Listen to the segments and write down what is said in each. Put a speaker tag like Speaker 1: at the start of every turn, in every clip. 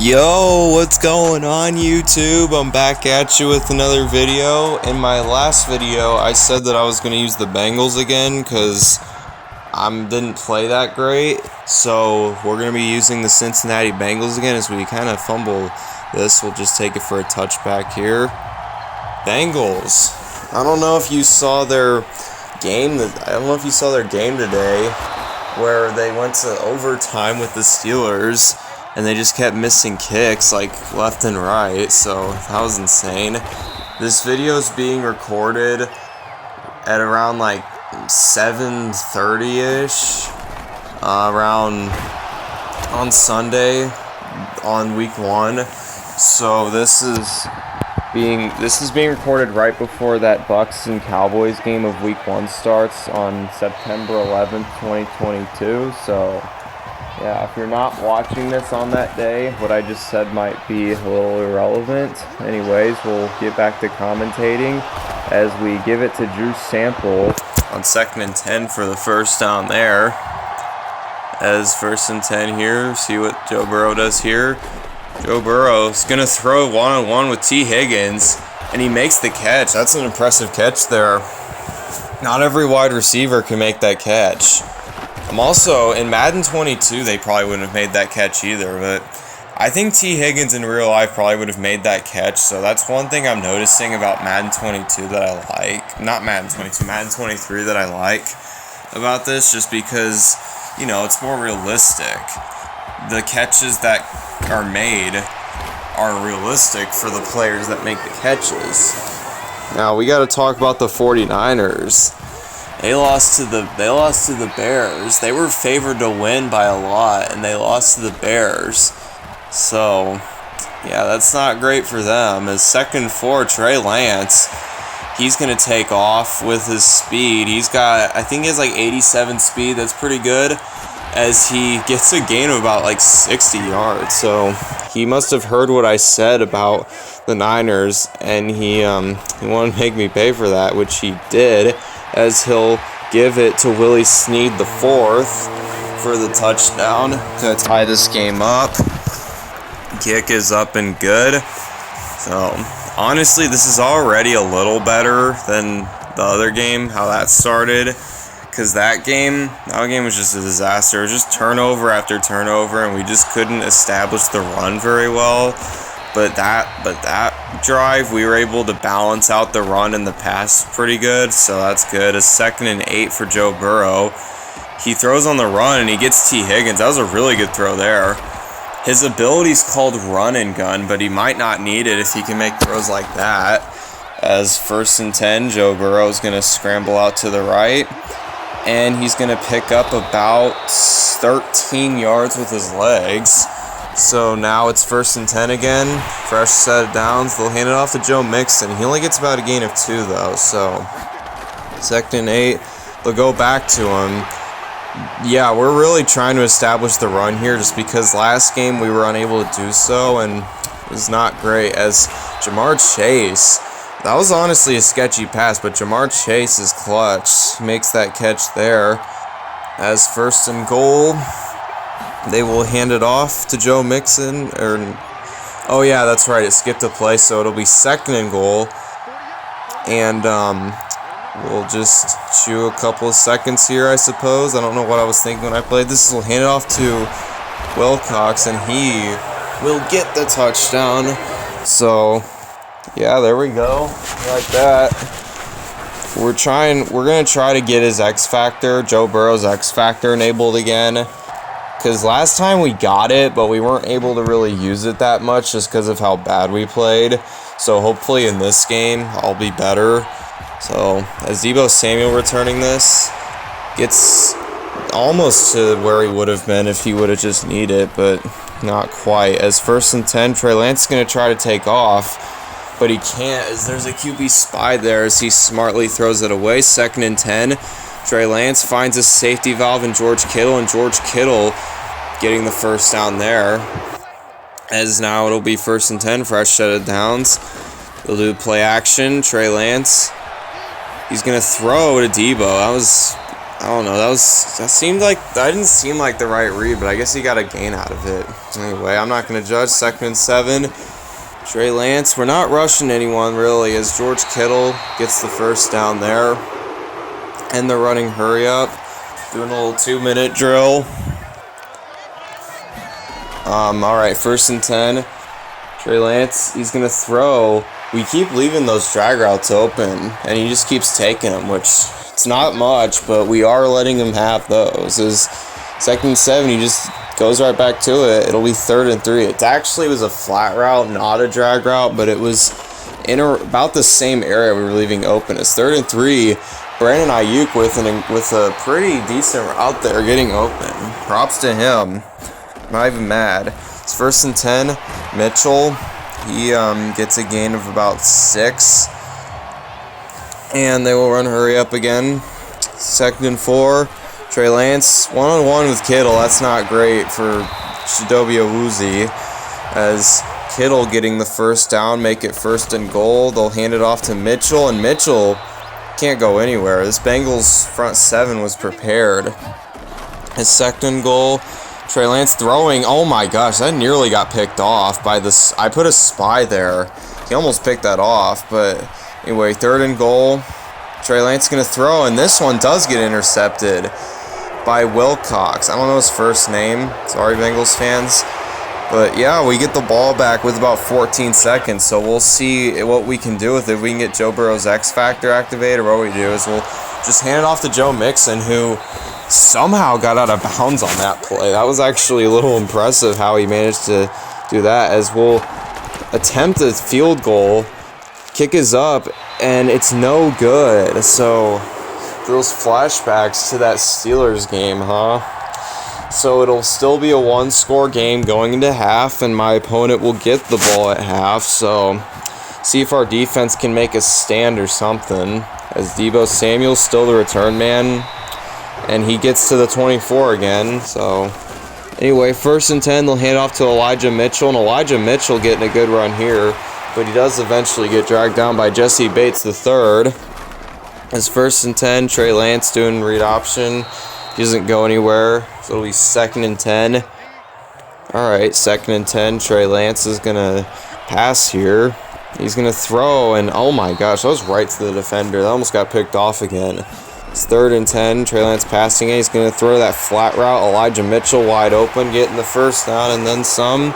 Speaker 1: Yo, what's going on YouTube? I'm back at you with another video. In my last video, I said that I was going to use the Bengals again because I didn't play that great. So we're going to be using the Cincinnati Bengals again as we kind of fumble this. We'll just take it for a touchback here. Bengals. I don't know if you saw their game. Today where they went to overtime with the Steelers. And they just kept missing kicks, like, left and right, so that was insane. This video is being recorded at around, like, 7:30-ish, around on Sunday, on week 1. So this is being recorded right before that Bucs and Cowboys game of week 1 starts on September 11th, 2022, so... yeah, if you're not watching this on that day, what I just said might be a little irrelevant. Anyways, we'll get back to commentating as we give it to Drew Sample on 2nd and 10 for the first down there. As 1st and 10 here, see what Joe Burrow does here. Joe Burrow is going to throw one-on-one with T. Higgins, and he makes the catch. That's an impressive catch there. Not every wide receiver can make that catch. I'm also, in Madden 22, they probably wouldn't have made that catch either, but I think T. Higgins in real life probably would have made that catch, so that's one thing I'm noticing about Madden 22 that I like. Not Madden 22, Madden 23 that I like about this, just because, you know, it's more realistic. The catches that are made are realistic for the players that make the catches. Now, we got to talk about the 49ers. They lost to the Bears. They were favored to win by a lot, and they lost to the Bears. So, yeah, that's not great for them. As 2nd and 4, Trey Lance, he's going to take off with his speed. I think he has like 87 speed. That's pretty good. As he gets a gain of about like 60 yards. So, he must have heard what I said about the Niners, and he wanted to make me pay for that, which he did. As he'll give it to Willie Snead the 4th for the touchdown to tie this game up. Kick is up and good. So, honestly, this is already a little better than the other game, how that started. Because that game was just a disaster. It was just turnover after turnover, and we just couldn't establish the run very well. But that drive, we were able to balance out the run and the pass pretty good, so that's good. A 2nd and 8 for Joe Burrow. He throws on the run, and he gets T. Higgins. That was a really good throw there. His ability's called run and gun, but he might not need it if he can make throws like that. As 1st and 10, Joe Burrow is going to scramble out to the right, and he's going to pick up about 13 yards with his legs. So now it's 1st and 10 again. Fresh set of downs. They'll hand it off to Joe Mixon. He only gets about a gain of 2 though. So 2nd and 8. They'll go back to him. Yeah, we're really trying to establish the run here just because last game we were unable to do so and it was not great. As Jamar Chase, that was honestly a sketchy pass, but Jamar Chase is clutch. He makes that catch there. As 1st and goal. They will hand it off to Joe Mixon, oh yeah, that's right, it skipped a play, so it'll be 2nd and goal, and we'll just chew a couple of seconds here, I suppose. I don't know what I was thinking when I played this. We'll hand it off to Wilcox, and he will get the touchdown. So, yeah, there we go, like that. We're gonna try to get his X Factor, Joe Burrow's X Factor enabled again. Because last time we got it, but we weren't able to really use it that much just because of how bad we played. So hopefully in this game, I'll be better. So as Deebo Samuel returning this, gets almost to where he would have been if he would have just needed it, but not quite. As 1st and 10, Trey Lance is going to try to take off, but he can't as there's a QB spy there as he smartly throws it away. 2nd and 10. Trey Lance finds a safety valve in George Kittle, and George Kittle getting the first down there. As now it'll be 1st and 10, fresh set of downs. They'll do play action. Trey Lance, he's going to throw to Deebo. That was I don't know. That didn't seem like the right read, but I guess he got a gain out of it. Anyway, I'm not gonna judge. 2nd and 7. Trey Lance. We're not rushing anyone really, as George Kittle gets the first down there, and they're running hurry up, doing a little 2-minute drill. All right, 1st and 10. Trey Lance. He's gonna throw. We keep leaving those drag routes open, and he just keeps taking them, which. It's not much, but we are letting him have those. As 2nd and 7, he just goes right back to it. It'll be 3rd and 3. It actually was a flat route, not a drag route, but it was in about the same area we were leaving open. It's 3rd and 3. Brandon Ayuk with a pretty decent route there, getting open. Props to him. Not even mad. It's 1st and 10. Mitchell, he gets a gain of about 6. And they will run hurry up again. 2nd and 4. Trey Lance, 1-on-1 with Kittle. That's not great for Chidobe Awuzie. As Kittle getting the first down, make it 1st and goal. They'll hand it off to Mitchell, and Mitchell can't go anywhere. This Bengals front 7 was prepared. His 2nd and goal. Trey Lance throwing. Oh my gosh, that nearly got picked off by this. I put a spy there. He almost picked that off, but. Anyway, 3rd and goal. Trey Lance going to throw, and this one does get intercepted by Wilcox. I don't know his first name. Sorry, Bengals fans. But yeah, we get the ball back with about 14 seconds, so we'll see what we can do with it. If we can get Joe Burrow's X Factor activated, what we do is we'll just hand it off to Joe Mixon, who somehow got out of bounds on that play. That was actually a little impressive how he managed to do that, as we'll attempt a field goal. Kick is up, and it's no good. So, those flashbacks to that Steelers game, huh? So, it'll still be a 1-score game going into half, and my opponent will get the ball at half. So, see if our defense can make a stand or something. As Deebo Samuel's still the return man, and he gets to the 24 again. So, anyway, 1st and 10, they'll hand off to Elijah Mitchell, and Elijah Mitchell getting a good run here. But he does eventually get dragged down by Jesse Bates III. As 1st and 10, Trey Lance doing read option. He doesn't go anywhere, so it'll be 2nd and 10. Alright, 2nd and 10. Trey Lance is going to pass here. He's going to throw, and oh my gosh, that was right to the defender. That almost got picked off again. It's 3rd and 10. Trey Lance passing it. He's going to throw that flat route. Elijah Mitchell wide open, getting the first down, and then some.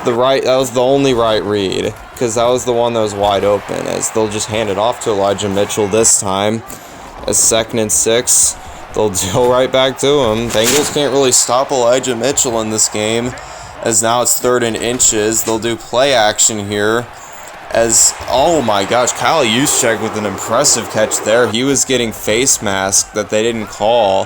Speaker 1: That was the only right read, because that was the one that was wide open, as they'll just hand it off to Elijah Mitchell this time. As 2nd and 6, they'll go right back to him. Bengals can't really stop Elijah Mitchell in this game, as now it's 3rd and inches. They'll do play action here, as, oh my gosh, Kyle Juszczyk with an impressive catch there. He was getting face mask that they didn't call,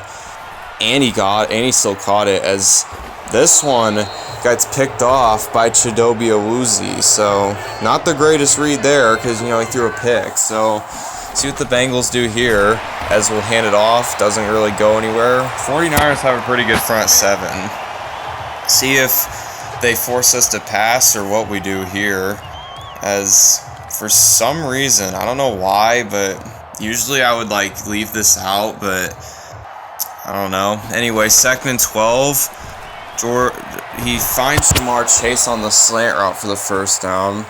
Speaker 1: and he still caught it, as this one gets picked off by Chidobe Awuzie. So, not the greatest read there, because, he threw a pick. So, see what the Bengals do here, as we'll hand it off. Doesn't really go anywhere. 49ers have a pretty good front 7. See if they force us to pass or what we do here, as for some reason, I don't know why, but usually I would leave this out, but I don't know. Anyway, 2nd and 12. He finds Jamar Chase on the slant route for the first down.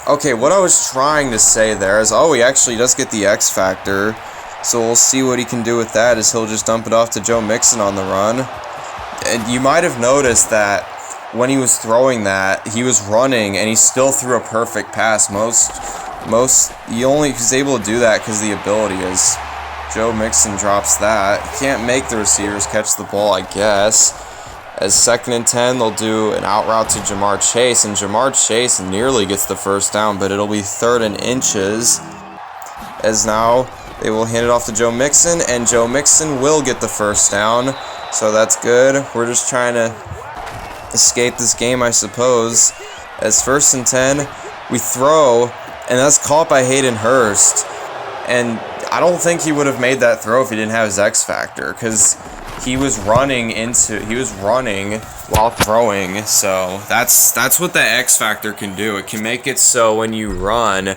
Speaker 1: Okay, what I was trying to say there is, he actually does get the X Factor. So we'll see what he can do with that, as he'll just dump it off to Joe Mixon on the run. And you might have noticed that when he was throwing that, he was running, and he still threw a perfect pass. He was able to do that because the ability is Joe Mixon drops that. Can't make the receivers catch the ball, I guess. As 2nd and 10, they'll do an out route to Jamar Chase, and Jamar Chase nearly gets the first down, but it'll be 3rd and inches, as now they will hand it off to Joe Mixon, and Joe Mixon will get the first down, so that's good. We're just trying to escape this game, I suppose. As 1st and 10, we throw, and that's caught by Hayden Hurst, and I don't think he would have made that throw if he didn't have his X Factor, because he was running while throwing, so that's what the X Factor can do. It can make it so when you run,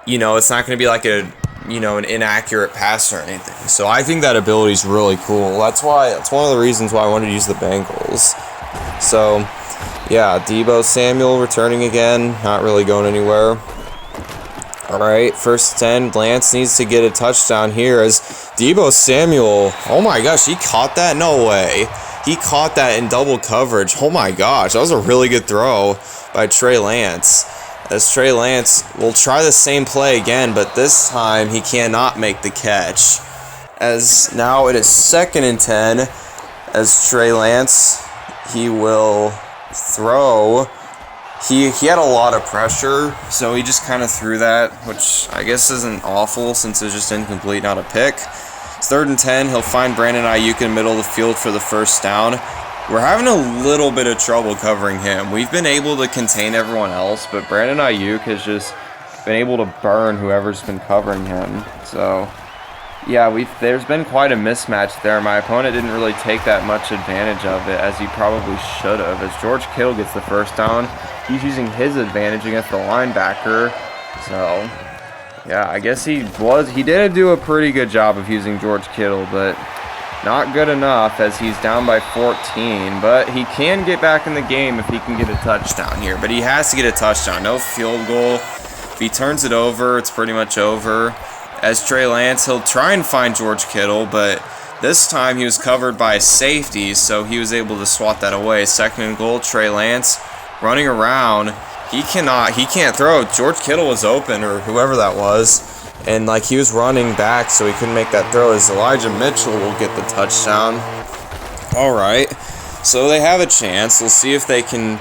Speaker 1: it's not going to be like a an inaccurate pass or anything. So I think that ability is really cool. That's one of the reasons why I wanted to use the Bengals. So, yeah, Deebo Samuel returning again, not really going anywhere. All right, 1st and 10. Lance needs to get a touchdown here as Deebo Samuel, oh my gosh, he caught that? No way. He caught that in double coverage. Oh my gosh, that was a really good throw by Trey Lance. As Trey Lance will try the same play again, but this time he cannot make the catch. As now it is 2nd and 10, as Trey Lance, he will throw. He had a lot of pressure, so he just kind of threw that, which I guess isn't awful since it's just incomplete, not a pick. It's 3rd and 10. He'll find Brandon Ayuk in the middle of the field for the 1st down. We're having a little bit of trouble covering him. We've been able to contain everyone else, but Brandon Ayuk has just been able to burn whoever's been covering him. So, yeah, there's been quite a mismatch there. My opponent didn't really take that much advantage of it, as he probably should have. As George Kittle gets the 1st down, he's using his advantage against the linebacker. So, yeah, I guess he did do a pretty good job of using George Kittle, but not good enough as he's down by 14. But he can get back in the game if he can get a touchdown here. But he has to get a touchdown, no field goal. If he turns it over, it's pretty much over. As Trey Lance, he'll try and find George Kittle, but this time he was covered by a safety, so he was able to swat that away. 2nd and goal, Trey Lance running around. He can't throw. George Kittle was open, or whoever that was, and he was running back, so he couldn't make that throw. As Elijah Mitchell will get the touchdown. All right, so they have a chance. We'll see if they can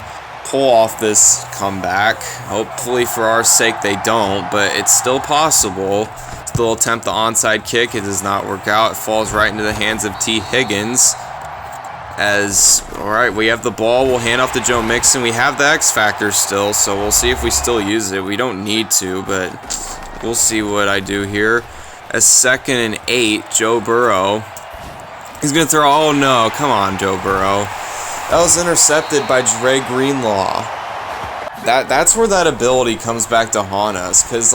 Speaker 1: pull off this comeback. Hopefully, for our sake, they don't, but it's still possible. They'll attempt the onside kick. It does not work out. It falls right into the hands of T. Higgins. All right, we have the ball. We'll hand off to Joe Mixon. We have the X Factor still, so we'll see if we still use it. We don't need to, but we'll see what I do here. As 2nd and 8, Joe Burrow. He's going to throw. Oh, no. Come on, Joe Burrow. That was intercepted by Dre Greenlaw. That's where that ability comes back to haunt us, because,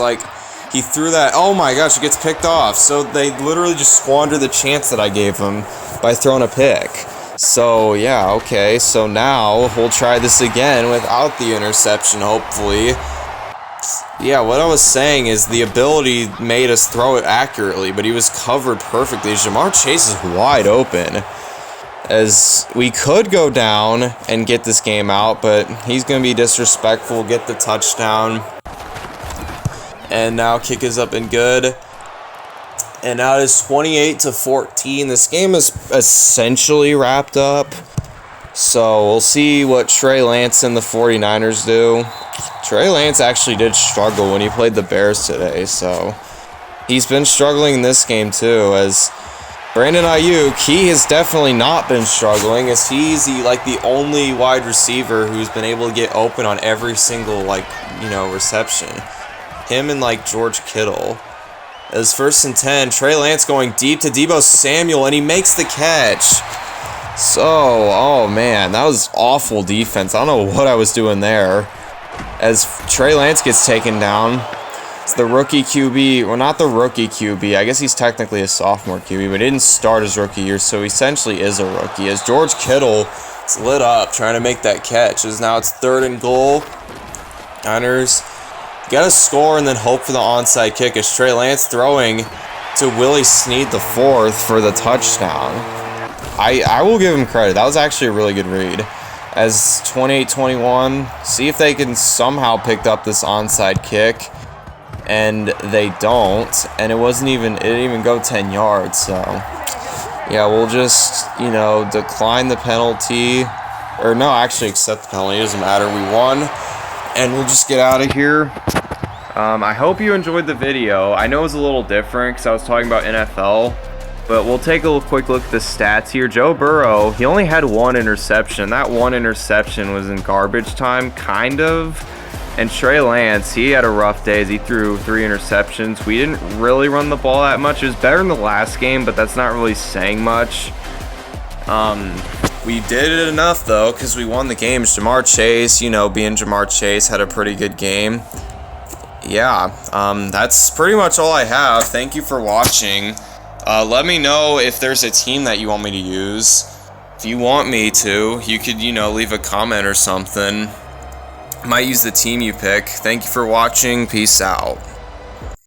Speaker 1: he threw that. Oh my gosh, it gets picked off. So they literally just squandered the chance that I gave him by throwing a pick. So yeah, okay. So now we'll try this again without the interception, hopefully. Yeah, what I was saying is the ability made us throw it accurately, but he was covered perfectly. Jamar Chase is wide open. As we could go down and get this game out, but he's going to be disrespectful, get the touchdown. And now kick is up and good. And now it is 28-14. This game is essentially wrapped up. So we'll see what Trey Lance and the 49ers do. Trey Lance actually did struggle when he played the Bears today. So he's been struggling in this game too. As Brandon Ayuk, he has definitely not been struggling, as he's the only wide receiver who's been able to get open on every single reception. Him and George Kittle. As 1st and 10, Trey Lance going deep to Deebo Samuel, and he makes the catch. So, oh man, that was awful defense. I don't know what I was doing there. As Trey Lance gets taken down, it's the rookie QB, well, not the rookie QB. I guess he's technically a sophomore QB, but he didn't start his rookie year, so he essentially is a rookie. As George Kittle is lit up trying to make that catch. As now it's 3rd and goal. Niners got to score and then hope for the onside kick, as Trey Lance throwing to Willie Snead the 4th for the touchdown. I will give him credit. That was actually a really good read. As 28-21, see if they can somehow pick up this onside kick. And they don't. And it didn't even go 10 yards. So, yeah, we'll just, decline the penalty. Or no, actually accept the penalty. It doesn't matter. We won. And we'll just get out of here. I hope you enjoyed the video. I know it was a little different because I was talking about NFL. But we'll take a quick look at the stats here. Joe Burrow, he only had 1 interception. That 1 interception was in garbage time, kind of. And Trey Lance, he had a rough day as he threw 3 interceptions. We didn't really run the ball that much. It was better in the last game, but that's not really saying much. We did it enough, though, because we won the game. Jamar Chase, being Jamar Chase, had a pretty good game. yeah, that's pretty much all I have. Thank you for watching. Let me know if there's a team that you want me to use. If you want me to, you could, leave a comment or something. Might use the team you pick. Thank you for watching. Peace out.